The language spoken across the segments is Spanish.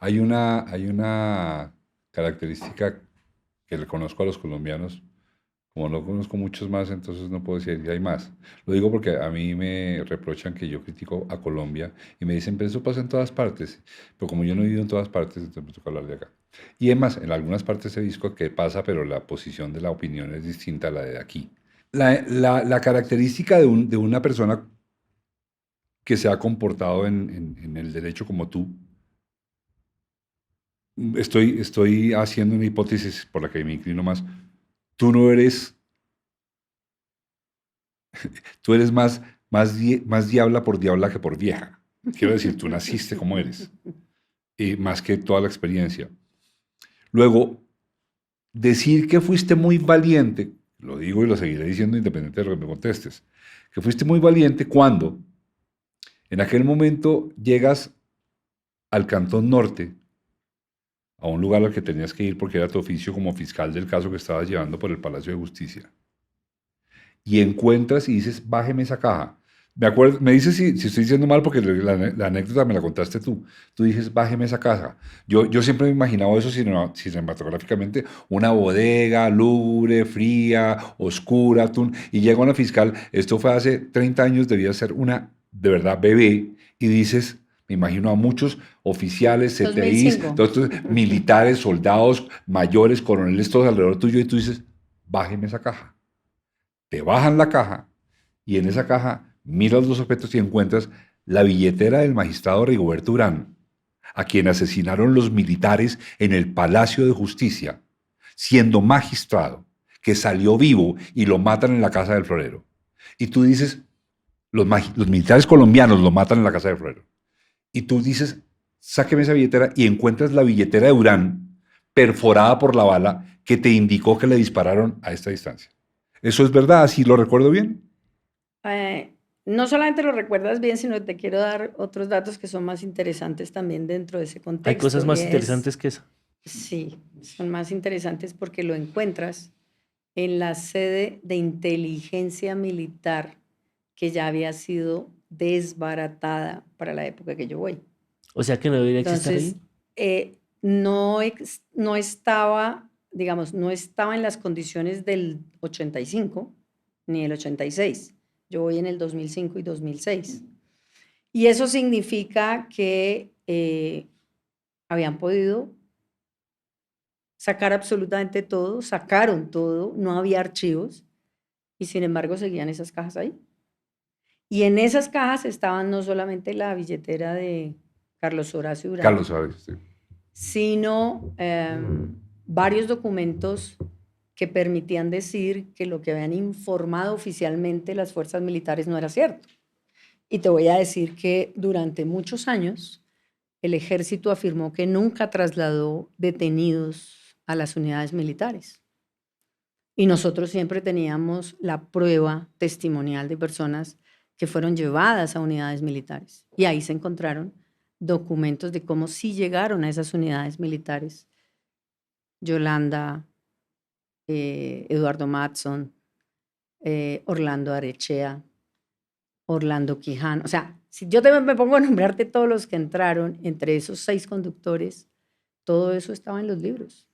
Hay una característica que le conozco a los colombianos, como no conozco muchos más, entonces no puedo decir que hay más. Lo digo porque a mí me reprochan que yo critico a Colombia y me dicen, pero eso pasa en todas partes. Pero como yo no he vivido en todas partes, entonces me toca hablar de acá. Y además, en algunas partes he visto que pasa, pero la posición de la opinión es distinta a la de aquí. La característica de una persona que se ha comportado en el derecho como tú, estoy haciendo una hipótesis por la que me inclino más. Tú no eres, tú eres más diabla por diabla que por vieja. Quiero decir, tú naciste como eres, y más que toda la experiencia. Luego, decir que fuiste muy valiente, lo digo y lo seguiré diciendo independiente de lo que me contestes, que fuiste muy valiente cuando en aquel momento llegas al Cantón Norte, a un lugar al que tenías que ir porque era tu oficio como fiscal del caso que estabas llevando por el Palacio de Justicia, y encuentras y dices, bájeme esa caja. Me acuerdo, me dices si estoy diciendo mal porque la anécdota me la contaste tú. Tú dices, bájeme esa caja. Yo siempre me he imaginado eso cinematográficamente, una bodega lúgubre, fría, oscura, y llega una fiscal, esto fue hace 30 años, debía ser una, de verdad, bebé, y dices, me imagino a muchos oficiales, CTIs, 2005. todos estos militares, soldados, mayores, coroneles, todos alrededor tuyo, y tú dices, bájeme esa caja. Te bajan la caja y en esa caja miras los objetos y encuentras la billetera del magistrado Rigoberto Urán, a quien asesinaron los militares en el Palacio de Justicia, siendo magistrado, que salió vivo y lo matan en la casa del florero. Y tú dices, los militares colombianos lo matan en la casa del florero. Y tú dices, sáqueme esa billetera y encuentras la billetera de Urán perforada por la bala que te indicó que le dispararon a esta distancia. ¿Eso es verdad? ¿Así lo recuerdo bien? Eh, no solamente lo recuerdas bien, sino que te quiero dar otros datos que son más interesantes también dentro de ese Hay cosas contexto. Y más es, interesantes que esa. sí, son más interesantes porque lo encuentras en la sede de inteligencia militar que ya había sido desbaratada para la época que yo voy. O sea que no debería estar ahí. Entonces, no, no estaba, digamos, no estaba en las condiciones del 85 ni el 86. Yo voy en el 2005 y 2006. Y eso significa que habían podido sacar absolutamente todo, sacaron todo, no había archivos y sin embargo seguían esas cajas ahí. Y en esas cajas estaban no solamente la billetera de Carlos Horacio Carlos Urán, Suárez, sí. sino varios documentos que permitían decir que lo que habían informado oficialmente las fuerzas militares no era cierto. Y te voy a decir que durante muchos años el ejército afirmó que nunca trasladó detenidos a las unidades militares. Y nosotros siempre teníamos la prueba testimonial de personas que fueron llevadas a unidades militares. Y ahí se encontraron documentos de cómo sí llegaron a esas unidades militares. Yolanda, Eduardo Matson, Orlando Arechea, Orlando Quijano. O sea, si yo me pongo a nombrarte todos los que entraron entre esos 6 conductores, todo eso estaba en los libros.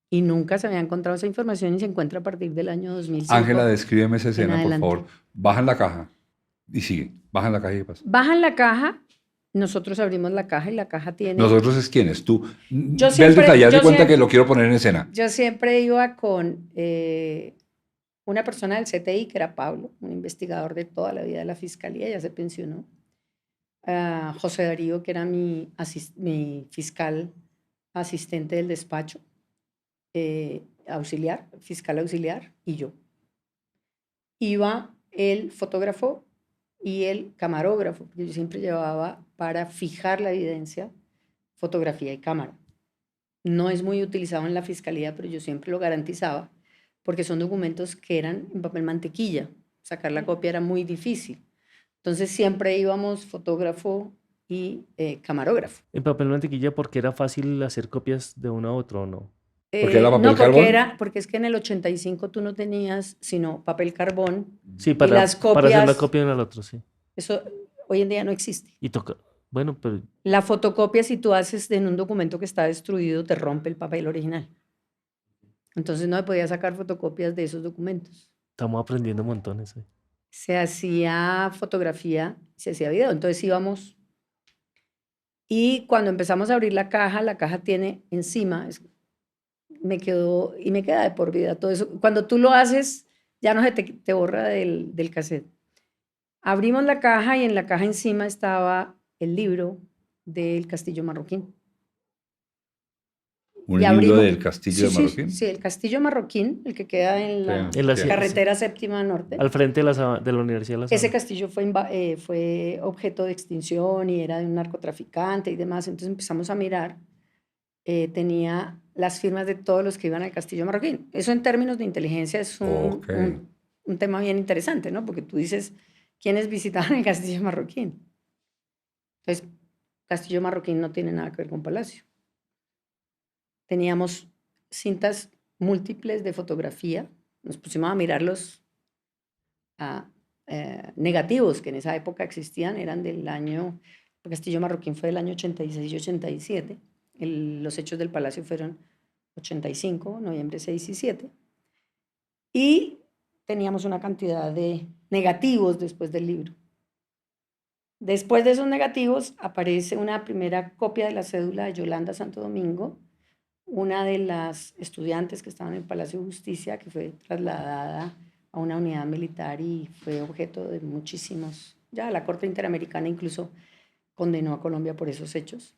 Y nunca se había encontrado esa información y se encuentra a partir del año Ángela, 2005 descríbeme esa en escena, por adelante. favor. Bajan la caja y sigue. Bajan la caja y ¿qué pasa? Bajan la caja, nosotros abrimos la caja y la caja tiene... Nosotros es quiénes, tú. Yo Ve el siempre, detalle, haz de yo cuenta que siempre, lo quiero poner en escena. yo siempre iba con una persona del CTI, que era Pablo, un investigador de toda la vida de la fiscalía, ya se pensionó. José Darío, que era mi fiscal asistente del despacho, auxiliar, fiscal auxiliar, y yo. Iba el fotógrafo y el camarógrafo, porque yo siempre llevaba para fijar la evidencia fotografía y cámara. No es muy utilizado en la fiscalía, pero yo siempre lo garantizaba, porque son documentos que eran en papel mantequilla. Sacar la copia era muy difícil. Entonces siempre íbamos fotógrafo y camarógrafo. En papel mantequilla porque era fácil hacer copias de uno a otro, ¿o no? ¿Porque era papel No, carbón? porque es que en el 85 tú no tenías sino papel carbón Sí, y las para hacer la copias, copia de uno al otro, sí. eso hoy en día no existe. Y toca. Bueno, pero La fotocopia, si tú haces en un documento que está destruido, te rompe el papel original. Entonces no se podía sacar fotocopias de esos documentos. estamos aprendiendo montones hoy. Se hacía fotografía, se hacía video. Entonces íbamos y cuando empezamos a abrir la caja tiene encima, me quedó y me queda de por vida todo eso. Cuando tú lo haces, ya no se te borra del cassette. Abrimos la caja y en la caja encima estaba el libro del Castillo Marroquín. Un Y libro abrimos, del Castillo de Marroquín. Sí, el Castillo Marroquín, el que queda en la En la- carretera séptima norte. Al frente de la Universidad de La Ese Sabana. castillo fue objeto de extinción y era de un narcotraficante y demás. Entonces empezamos a mirar. Tenía las firmas de todos los que iban al Castillo Marroquín. Eso en términos de inteligencia es Ok. un tema bien interesante, ¿no? Porque tú dices, ¿quiénes visitaban el Castillo Marroquín? Entonces, Castillo Marroquín no tiene nada que ver con Palacio. Teníamos cintas múltiples de fotografía. Nos pusimos a mirar los negativos que en esa época existían. Eran del año, el Castillo Marroquín fue del año 86 y 87. Los hechos del Palacio fueron 85, noviembre 6 y 7. Y teníamos una cantidad de negativos después del libro. Después de esos negativos aparece una primera copia de la cédula de Yolanda Santo Domingo, una de las estudiantes que estaban en el Palacio de Justicia, que fue trasladada a una unidad militar y fue objeto de muchísimos, ya la Corte Interamericana incluso condenó a Colombia por esos hechos.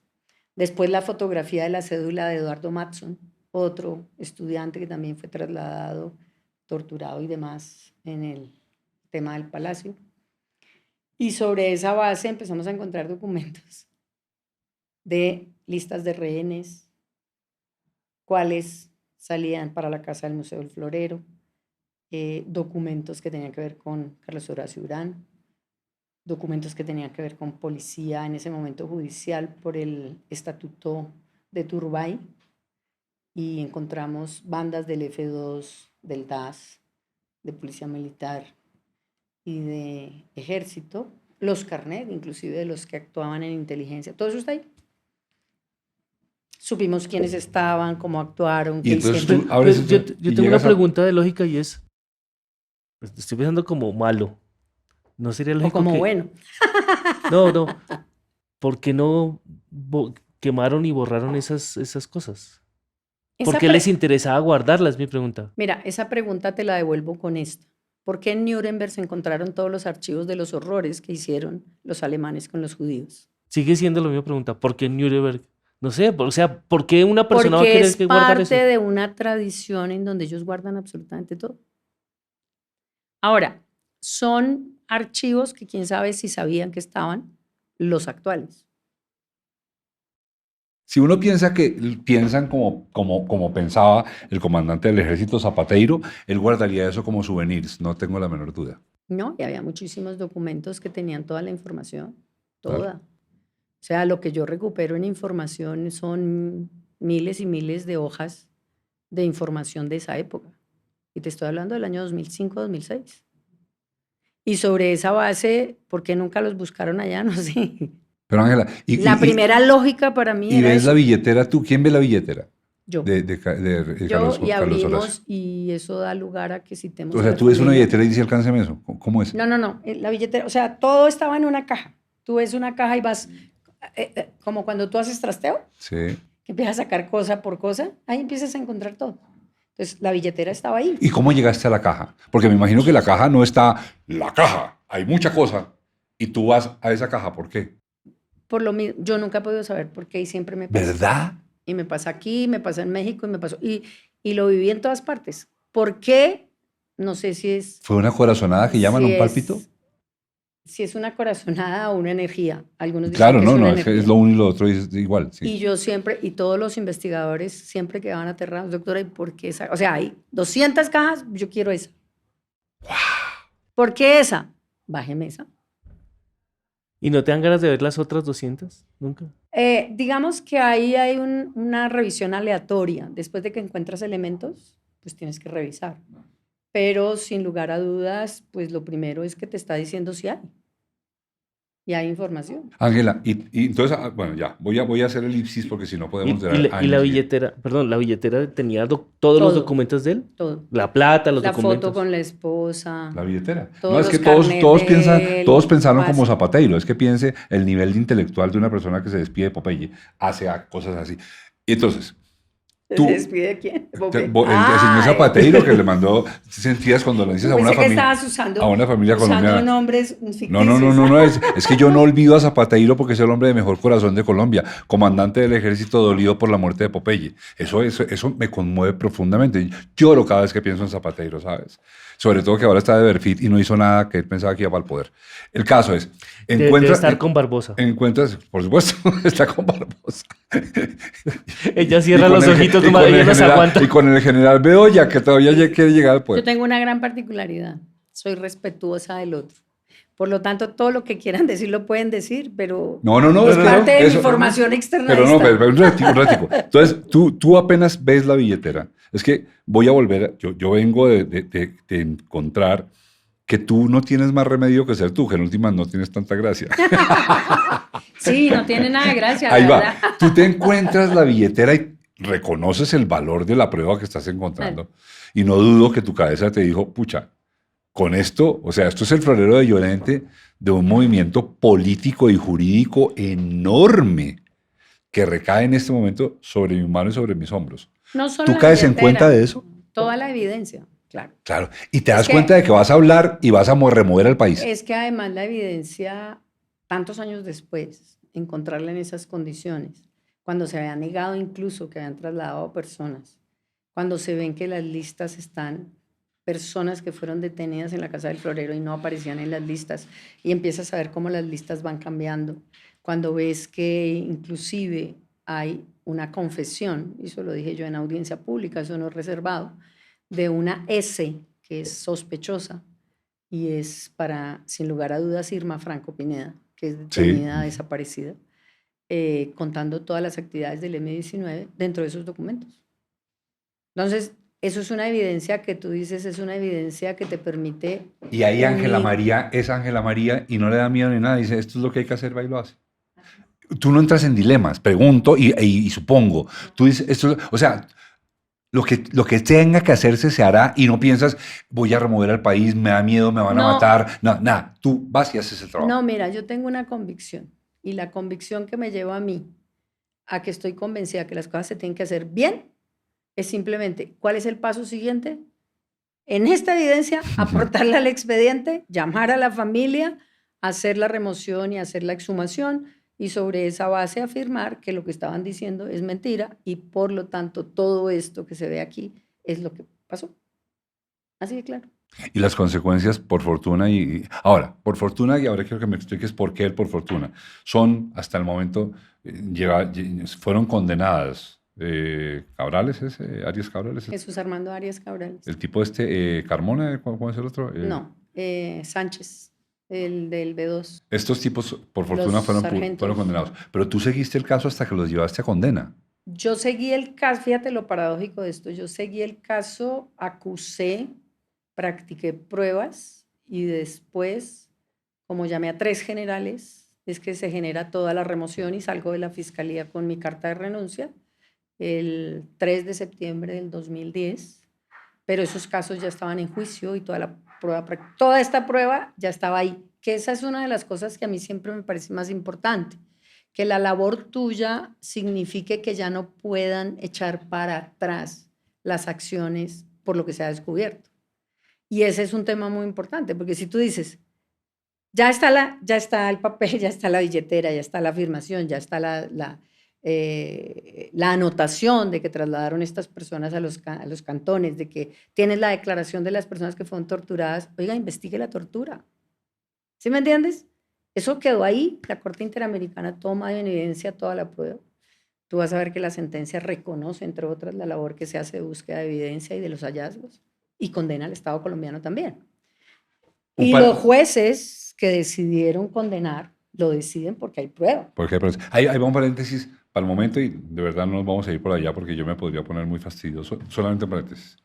Después la fotografía de la cédula de Eduardo Matson, otro estudiante que también fue trasladado, torturado y demás en el tema del Palacio. Y sobre esa base empezamos a encontrar documentos de listas de rehenes, cuáles salían para la casa del Museo del Florero, documentos que tenían que ver con Carlos Horacio Urán, documentos que tenían que ver con policía en ese momento judicial por el estatuto de Turbay, y encontramos bandas del F2, del DAS, de policía militar y de ejército, los carnet, inclusive de los que actuaban en inteligencia, todo eso está ahí. Supimos quiénes estaban, cómo actuaron, Y qué entonces hicieron. tú a veces Yo y tengo una llegas a- pregunta de lógica y es, pues, estoy pensando como malo. ¿No sería O lógico como que... bueno. No, ¿por qué no quemaron y borraron esas cosas? ¿Por Esa qué pre- les interesaba guardarlas? Es mi pregunta. Mira, esa pregunta te la devuelvo con esta. ¿Por qué en Nuremberg se encontraron todos los archivos de los horrores que hicieron los alemanes con los judíos? Sigue siendo la misma pregunta. ¿Por qué en Nuremberg? No sé, o sea, ¿por qué una persona va a Porque querer es que guardar parte eso? de una tradición en donde ellos guardan absolutamente todo. Ahora, son archivos que quién sabe si sabían que estaban los actuales. Si uno piensa que piensan como pensaba el comandante del ejército Zapateiro, él guardaría eso como souvenirs, no tengo la menor duda. ¿No? Y había muchísimos documentos que tenían toda la información, Claro. toda. O sea, lo que yo recupero en información son miles y miles de hojas de información de esa época. Y te estoy hablando del año 2005, 2006. Y sobre esa base, ¿por qué nunca los buscaron allá? No sé. Pero Ángela, La primera lógica para mí y era ves eso. la billetera tú, ¿quién ve la billetera? Yo. De Yo Carlos y Horacio. abrimos y eso da lugar a que citemos O a sea, la tú ves una familia. billetera y dices, alcánceme eso. ¿Cómo es? No, la billetera, o sea, todo estaba en una caja. Tú ves una caja y vas, como cuando tú haces trasteo, Sí. que empiezas a sacar cosa por cosa, ahí empiezas a encontrar todo. Entonces, la billetera estaba ahí. ¿Y cómo llegaste a la caja? Porque me imagino que la caja no está, la caja, hay mucha cosa. Y tú vas a esa caja, ¿por qué? Por lo mismo, yo nunca he podido saber por qué y siempre me pasa. ¿Verdad? Y me pasa aquí, me pasa en México y me pasó. Y lo viví en todas partes. ¿Por qué? No sé si es... ¿Fue una corazonada que llaman si un pálpito? Si es una corazonada o una energía. Algunos dicen Claro, que no, es una no, es energía. lo uno y lo otro es igual. Sí. Y yo siempre, y todos los investigadores siempre quedaban aterrados, doctora, ¿y por qué esa? O sea, hay 200 cajas, yo quiero esa. ¿Por qué esa? Bájeme esa. ¿Y no te dan ganas de ver las otras 200? Nunca. Digamos que ahí hay una revisión aleatoria. Después de que encuentras elementos, pues tienes que revisar. Pero sin lugar a dudas, pues lo primero es que te está diciendo si hay. y hay información. Ángela, y entonces, bueno, ya, voy a hacer elipsis porque si no podemos durar y la años. billetera, perdón, la billetera tenía todos los Todo. documentos de él. Todo. La plata, los La documentos. foto con la esposa. La billetera. Todos No, es que los todos, carnets todos de piensan, él, todos pensaron como básico. Zapateiro. Es que piense el nivel de intelectual de una persona que se despide de Popeye, hace cosas así. Y entonces, ¿Se tú, despide de quién? el señor Zapateiro que le mandó sentidas condolencias a una Pensé que familia, estabas usando, a una familia colombiana. nombres ficticios. No, es que yo no olvido a Zapateiro porque es el hombre de mejor corazón de Colombia, comandante del ejército dolido por la muerte de Popeye. Eso me conmueve profundamente. Lloro cada vez que pienso en Zapateiro, ¿sabes? Sobre todo que ahora está de Berfit y no hizo nada que él pensaba que iba para el poder. El caso es, Debe estar con Barbosa. encuentras, por supuesto, está con Barbosa. Ella cierra Y con los el- ojitos, y con nomás, el ella no se general- aguanta. Y con el general Bedoya, que todavía quiere llegar al Yo poder. tengo una gran particularidad. Soy respetuosa del otro. Por lo tanto, todo lo que quieran decir lo pueden decir, pero No, es parte de mi eso- formación externa. Pero no, pero un ratico. Entonces, tú apenas ves la billetera. Es que voy a volver, yo vengo de encontrar que tú no tienes más remedio que ser tú, que en últimas no tienes tanta gracia. Sí, no tiene nada de gracia. Ahí la va. verdad. Tú te encuentras la billetera y reconoces el valor de la prueba que estás encontrando. Y no dudo que tu cabeza te dijo, pucha, con esto, o sea, esto es el florero de Llorente de un movimiento político y jurídico enorme que recae en este momento sobre mi mano y sobre mis hombros. No solo ¿Tú la caes en billetera, cuenta de eso? Toda la evidencia, claro. Claro. Y te das Es que- cuenta de que vas a hablar y vas a remover al país. Es que además la evidencia, tantos años después, encontrarla en esas condiciones, cuando se había negado incluso que habían trasladado personas, cuando se ven que las listas están, personas que fueron detenidas en la Casa del Florero y no aparecían en las listas, y empiezas a ver cómo las listas van cambiando, cuando ves que inclusive hay una confesión, y eso lo dije yo en audiencia pública, eso no es reservado, de una S que es sospechosa, y es para, sin lugar a dudas, Irma Franco Pineda, que es detenida, desaparecida, contando todas las actividades del M-19 dentro de esos documentos. Entonces, eso es una evidencia que tú dices, es una evidencia que te permite... Y ahí Ángela unir- María es Ángela María y no le da miedo ni nada. Dice, esto es lo que hay que hacer, va y lo hace. Tú no entras en dilemas, pregunto y supongo. Tú dices, o sea, lo que tenga que hacerse se hará y no piensas, voy a remover al país, me da miedo, me van a No. matar. No, nada, tú vas y haces el trabajo. No, mira, yo tengo una convicción, y la convicción que me lleva a mí a que estoy convencida que las cosas se tienen que hacer bien es simplemente, ¿cuál es el paso siguiente? En esta evidencia, aportarla al expediente, llamar a la familia, hacer la remoción y hacer la exhumación, y sobre esa base afirmar que lo que estaban diciendo es mentira, y por lo tanto todo esto que se ve aquí es lo que pasó. Así de claro. Y las consecuencias, por fortuna, ahora, por fortuna, y ahora quiero que me expliques por qué el por fortuna, son, hasta el momento, fueron condenadas. Cabrales, Arias Cabrales, Jesús Armando Arias Cabrales. el tipo Carmona, ¿cómo es el otro? No, Sánchez, el del B2. Estos tipos, por fortuna, Los fueron sargentos. condenados. Pero tú seguiste el caso hasta que los llevaste a condena. Yo seguí el caso, fíjate lo paradójico de esto, yo seguí el caso, acusé, practiqué pruebas y después, como llamé a 3 generales, es que se genera toda la remoción y salgo de la fiscalía con mi carta de renuncia el 3 de septiembre del 2010, pero esos casos ya estaban en juicio y toda esta prueba ya estaba ahí, que esa es una de las cosas que a mí siempre me parece más importante, que la labor tuya signifique que ya no puedan echar para atrás las acciones por lo que se ha descubierto. Y ese es un tema muy importante, porque si tú dices, ya está el papel, ya está la billetera, ya está la afirmación, ya está la anotación de que trasladaron estas personas a los cantones, de que tienes la declaración de las personas que fueron torturadas, oiga, investigue la tortura. ¿Sí me entiendes? Eso quedó ahí, la Corte Interamericana toma en evidencia toda la prueba. Tú vas a ver que la sentencia reconoce, entre otras, la labor que se hace de búsqueda de evidencia y de los hallazgos, y condena al Estado colombiano también. Y los jueces que decidieron condenar, lo deciden porque hay prueba. Ahí va un paréntesis para el momento y de verdad no nos vamos a ir por allá porque yo me podría poner muy fastidioso. Solamente un paréntesis.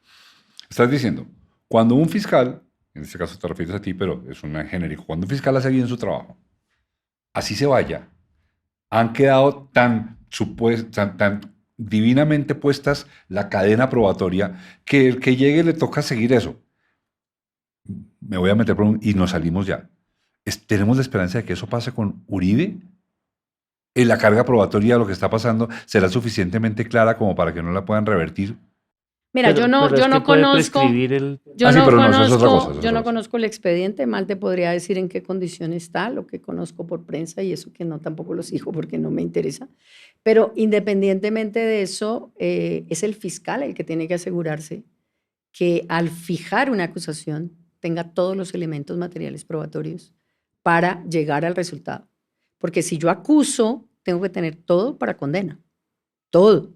Estás diciendo, cuando un fiscal, en este caso te refieres a ti, pero es un genérico, cuando un fiscal hace bien su trabajo, así se vaya, han quedado tan divinamente puestas la cadena probatoria que el que llegue le toca seguir eso. Me voy a meter y nos salimos ya. ¿Tenemos la esperanza de que eso pase con Uribe? ¿En la carga probatoria de lo que está pasando será suficientemente clara como para que no la puedan revertir? Mira, yo no es que puede conozco, prescribir el... Sí, pero no, eso es otra cosa. yo no conozco el expediente, mal te podría decir en qué condición está, lo que conozco por prensa y eso que no tampoco lo sigo porque no me interesa. Pero independientemente de eso, es el fiscal el que tiene que asegurarse que al fijar una acusación tenga todos los elementos materiales probatorios para llegar al resultado. Porque si yo acuso, tengo que tener todo para condena. Todo.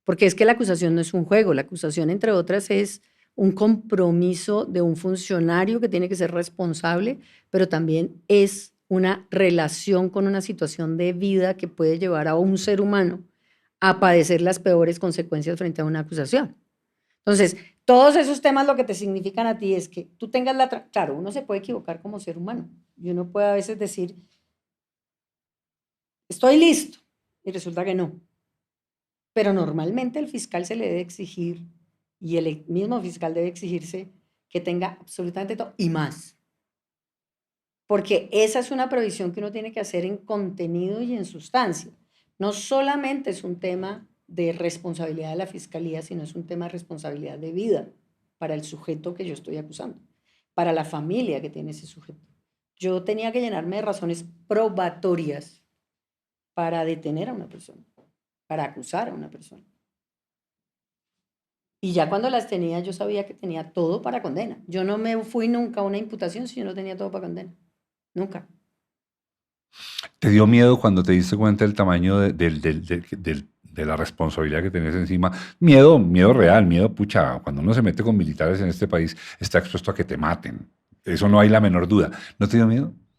Porque es que la acusación no es un juego. La acusación, entre otras, es un compromiso de un funcionario que tiene que ser responsable, pero también es una relación con una situación de vida que puede llevar a un ser humano a padecer las peores consecuencias frente a una acusación. Entonces, todos esos temas lo que te significan a ti es que tú tengas Claro, uno se puede equivocar como ser humano y uno puede a veces decir, estoy listo, y resulta que no. Pero normalmente el fiscal se le debe exigir, y el mismo fiscal debe exigirse que tenga absolutamente todo y más. Porque esa es una previsión que uno tiene que hacer en contenido y en sustancia. No solamente es un tema de responsabilidad de la fiscalía, sino es un tema de responsabilidad de vida para el sujeto que yo estoy acusando, para la familia que tiene ese sujeto. Yo tenía que llenarme de razones probatorias para detener a una persona, para acusar a una persona. Y ya cuando las tenía, yo sabía que tenía todo para condena. Yo no me fui nunca a una imputación si yo no tenía todo para condena. Nunca. ¿Te dio miedo cuando te diste cuenta del tamaño de la responsabilidad que tenés encima? Miedo real, miedo, pucha, cuando uno se mete con militares en este país, está expuesto a que te maten. Eso no hay la menor duda. ¿No te dio miedo?